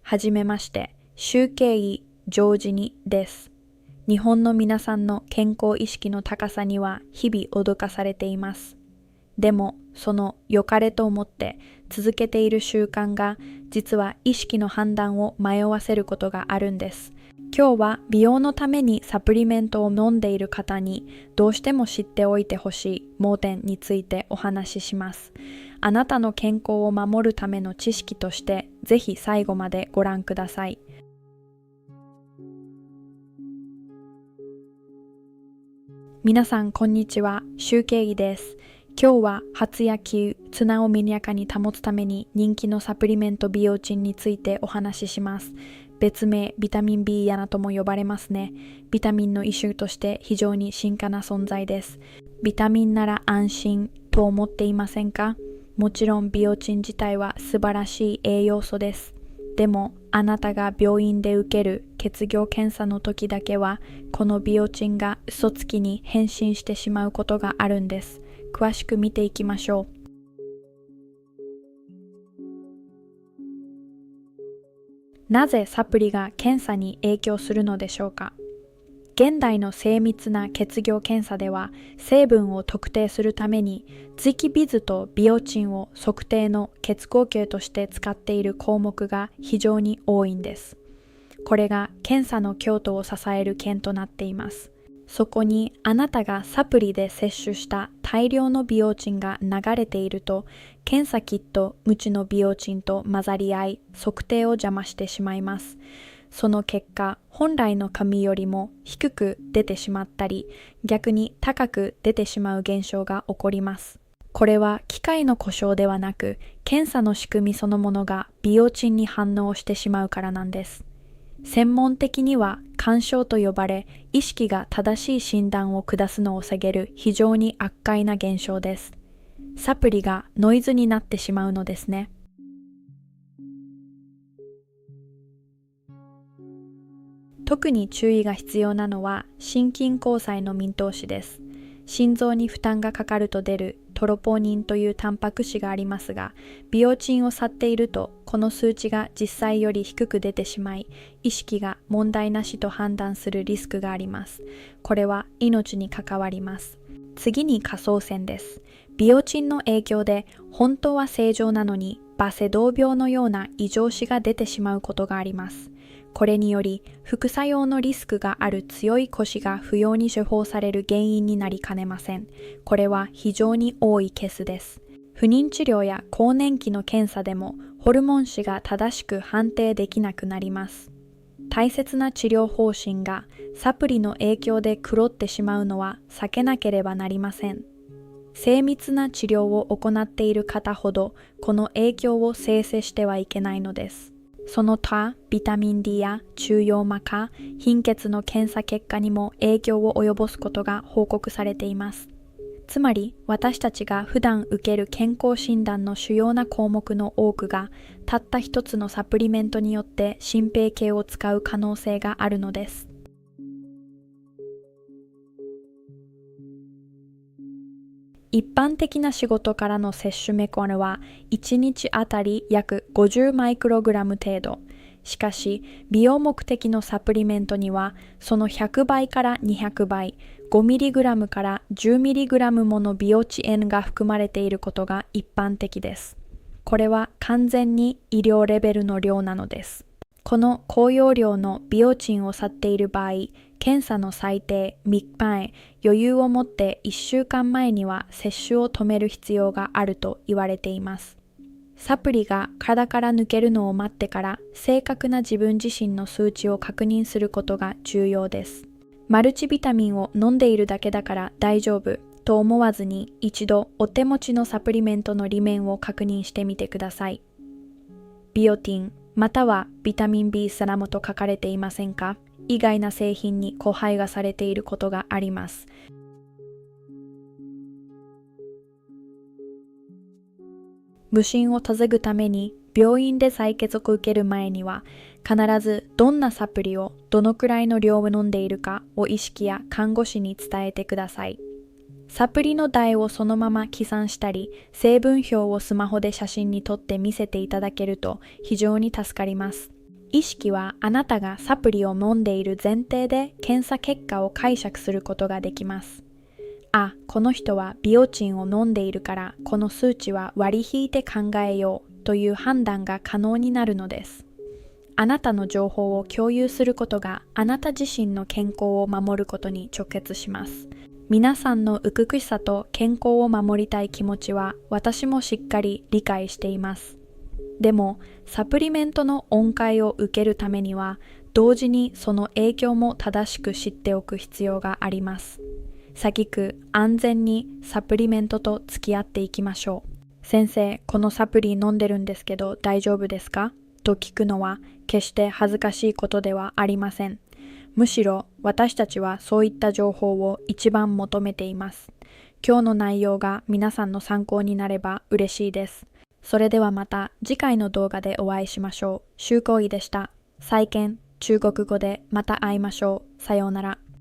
はじめまして、集計医ジョージニです。日本の皆さんの健康意識の高さには日々脅かされています。でも、その良かれと思って続けている習慣が、実は意識の判断を迷わせることがあるんです。今日は美容のためにサプリメントを飲んでいる方にどうしても知っておいてほしい盲点についてお話しします。あなたの健康を守るための知識として、ぜひ最後までご覧ください。皆さんこんにちは、集計医です。今日は発や球、綱を緩やかに保つために人気のサプリメントビオチンについてお話しします。別名ビタミン B やなとも呼ばれますね。ビタミンの一種として非常に進化な存在です。ビタミンなら安心と思っていませんか？もちろんビオチン自体は素晴らしい栄養素です。でもあなたが病院で受ける血液検査の時だけはこのビオチンが嘘つきに変身してしまうことがあるんです。詳しく見ていきましょう。なぜサプリが検査に影響するのでしょうか？現代の精密な血液検査では成分を特定するためにツイキビズとビオチンを測定の血合計として使っている項目が非常に多いんです。これが検査の強度を支える点となっています。そこにあなたがサプリで摂取した大量のビオチンが流れていると、検査キット無知のビオチンと混ざり合い測定を邪魔してしまいます。その結果、本来の紙よりも低く出てしまったり、逆に高く出てしまう現象が起こります。これは機械の故障ではなく、検査の仕組みそのものがビオチンに反応してしまうからなんです。専門的には干渉と呼ばれ、意識が正しい診断を下すのを防げる非常に厄介な現象です。サプリがノイズになってしまうのですね。特に注意が必要なのは心筋梗塞の見通しです。心臓に負担がかかると出るトロポニンというタンパク質がありますが、ビオチンを摂っているとこの数値が実際より低く出てしまい、意識が問題なしと判断するリスクがあります。これは命に関わります。次に下層線です。ビオチンの影響で本当は正常なのにバセドウ病のような異常死が出てしまうことがあります。これにより副作用のリスクがある強い腰が不要に処方される原因になりかねません。これは非常に多いケースです。不妊治療や更年期の検査でもホルモン値が正しく判定できなくなります。大切な治療方針がサプリの影響で狂ってしまうのは避けなければなりません。精密な治療を行っている方ほどこの影響を制せしてはいけないのです。その他、ビタミン D や中葉マカ、貧血の検査結果にも影響を及ぼすことが報告されています。つまり、私たちが普段受ける健康診断の主要な項目の多くが、たった一つのサプリメントによって心閉系を使う可能性があるのです。一般的な仕事からの摂取メコネは1日あたり約50マイクログラム程度。しかし、美容目的のサプリメントにはその100倍から200倍、5ミリグラムから10ミリグラムものビオチ塩が含まれていることが一般的です。これは完全に医療レベルの量なのです。この高容量のビオチンを摂っている場合、検査の最低3日前、余裕を持って1週間前には摂取を止める必要があると言われています。サプリが体から抜けるのを待ってから正確な自分自身の数値を確認することが重要です。マルチビタミンを飲んでいるだけだから大丈夫と思わずに一度お手持ちのサプリメントの裏面を確認してみてください。ビオティンまたはビタミン B サラモと書かれていませんか？意外な製品に誤配がされていることがあります。無心を防ぐために病院で採血を受ける前には必ずどんなサプリをどのくらいの量を飲んでいるかを医師や看護師に伝えてください。サプリの代をそのまま記算したり、成分表をスマホで写真に撮って見せていただけると非常に助かります。意識はあなたがサプリを飲んでいる前提で検査結果を解釈することができます。あ、この人はビオチンを飲んでいるからこの数値は割り引いて考えようという判断が可能になるのです。あなたの情報を共有することがあなた自身の健康を守ることに直結します。皆さんの美しさと健康を守りたい気持ちは私もしっかり理解しています。でも、サプリメントの恩恵を受けるためには、同時にその影響も正しく知っておく必要があります。先く安全にサプリメントと付き合っていきましょう。先生、このサプリ飲んでるんですけど大丈夫ですか？と聞くのは決して恥ずかしいことではありません。むしろ私たちはそういった情報を一番求めています。今日の内容が皆さんの参考になれば嬉しいです。それではまた次回の動画でお会いしましょう。周行儀でした。再見、中国語でまた会いましょう。さようなら。